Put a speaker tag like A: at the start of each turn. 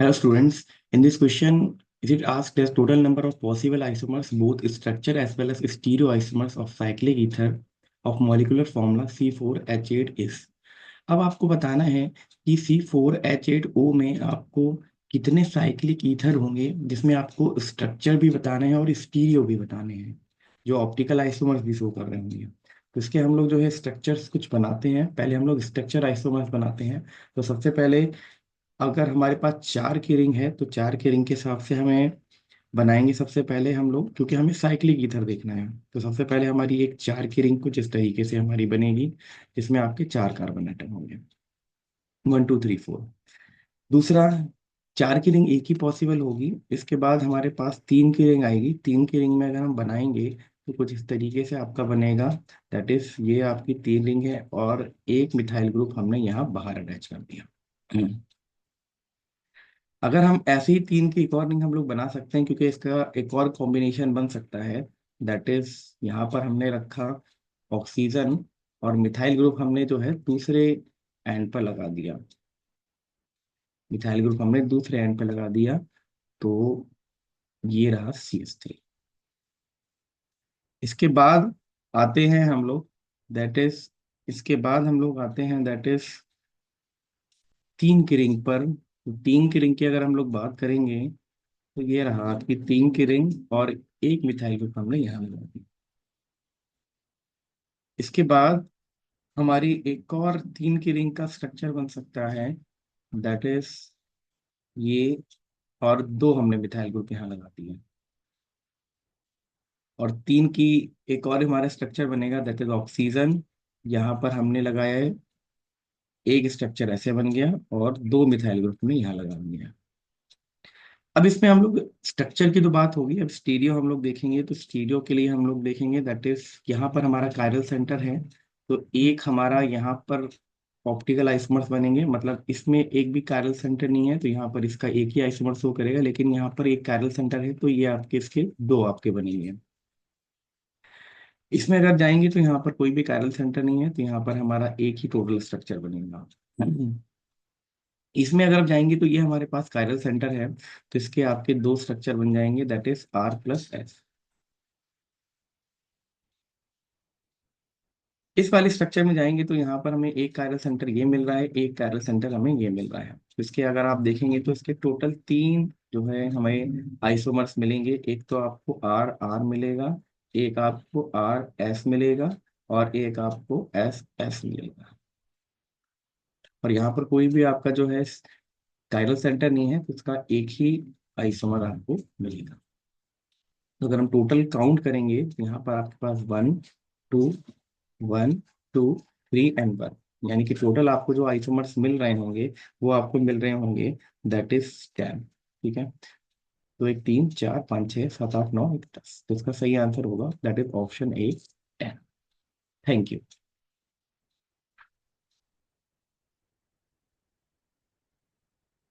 A: Hello students, in this question, is it asked as total number of possible isomers, both structure as well as stereoisomers of cyclic ether of molecular formula C4H8 is। अब आपको बताना है कि C4H8O में आपको कितने cyclic ether होंगे, जिसमें आपको स्ट्रक्चर भी बताने हैं और स्टीरियो भी बताने हैं, जो ऑप्टिकल आइसोमर्स भी शो कर रहे होंगे। तो इसके हम लोग जो है स्ट्रक्चर्स कुछ बनाते हैं। पहले हम लोग स्ट्रक्चर आइसोमर्स बनाते हैं। तो सबसे पहले अगर हमारे पास 4 की रिंग है तो 4 की रिंग के हिसाब से हमें बनाएंगे। सबसे पहले हम लोग, क्योंकि हमें साइक्लिक ईथर देखना है, तो सबसे पहले हमारी एक 4 की रिंग कुछ इस तरीके से हमारी बनेगी, जिसमें आपके 4 कार्बन एटम होंगे, 1 2 3 4। दूसरा, 4 की रिंग एक ही पॉसिबल होगी। इसके बाद हमारे पास 3 की रिंग आएगी। 3 की रिंग में अगर हम बनाएंगे तो कुछ इस तरीके से आपका बनेगा। दैट इज ये आपकी 3 रिंग है और एक मिथाइल ग्रुप हमने यहाँ बाहर अटैच कर दिया। अगर हम ऐसे ही 3 की एक और रिंग हम लोग बना सकते हैं, क्योंकि इसका एक और कॉम्बिनेशन बन सकता है। दैट इज यहाँ पर हमने रखा ऑक्सीजन और मिथाइल ग्रुप हमने जो है दूसरे एंड पर लगा दिया। मिथाइल ग्रुप हमने दूसरे एंड पर लगा दिया, तो ये रहा CH3। इसके बाद आते हैं हम लोग, दैट इज इसके बाद हम लोग आते हैं दैट इज 3 की रिंग पर। 3 की रिंग की अगर हम लोग बात करेंगे तो ये रहा आपकी 3 की रिंग और एक मिथाइल ग्रुप हमने यहाँ लगा दी। इसके बाद हमारी एक और 3 की रिंग का स्ट्रक्चर बन सकता है, दैट इज ये, और दो हमने मिथाइल ग्रुप यहाँ लगा दिए। और 3 की एक और हमारा स्ट्रक्चर बनेगा, दैट इज ऑक्सीजन। यहाँ पर हमने लगाया है, एक स्ट्रक्चर ऐसे बन गया और दो मिथाइल ग्रुप में यहाँ लगा दिया। अब इसमें हम लोग स्ट्रक्चर की तो बात होगी, अब स्टीरियो हम लोग देखेंगे। तो स्टीरियो के लिए हम लोग देखेंगे, दैट इज यहाँ पर हमारा कायरल सेंटर है, तो एक हमारा यहाँ पर ऑप्टिकल आइसोमर्स बनेंगे। मतलब इसमें एक भी कायरल सेंटर नहीं है, तो यहाँ पर इसका एक ही आइसोमर शो करेगा, लेकिन यहाँ पर एक कायरल सेंटर है, तो ये आपके इसके दो आपके बनेंगे। इसमें अगर जाएंगे तो यहाँ पर कोई भी कायरल सेंटर नहीं है, तो यहाँ पर हमारा एक ही टोटल स्ट्रक्चर बनेगा। इसमें अगर आप जाएंगे तो ये हमारे पास कायरल सेंटर है, तो इसके आपके दो स्ट्रक्चर बन जाएंगे, दैट इज R+S। इस वाले स्ट्रक्चर में जाएंगे तो यहाँ पर हमें एक कायरल सेंटर ये मिल रहा है, एक कायरल सेंटर हमें ये मिल रहा है। तो इसके अगर आप देखेंगे तो इसके टोटल 3 जो है हमें आइसोमर्स मिलेंगे। एक तो आपको R मिलेगा, एक आपको RS मिलेगा, और एक आपको SS मिलेगा। और यहाँ पर कोई भी आपका जो है कायरल सेंटर नहीं है, तो उसका एक ही आइसोमर आपको मिलेगा। तो अगर हम टोटल काउंट करेंगे तो यहाँ पर आपके पास 1 2 1 2 3 एंड 1, यानी कि टोटल आपको जो आइसोमर्स मिल रहे होंगे वो आपको मिल रहे होंगे, दैट इज 10। ठीक है, तो एक 3 4 5 6 7 8 9 एक 10, तो इसका सही आंसर होगा that is option A, 10। Thank you.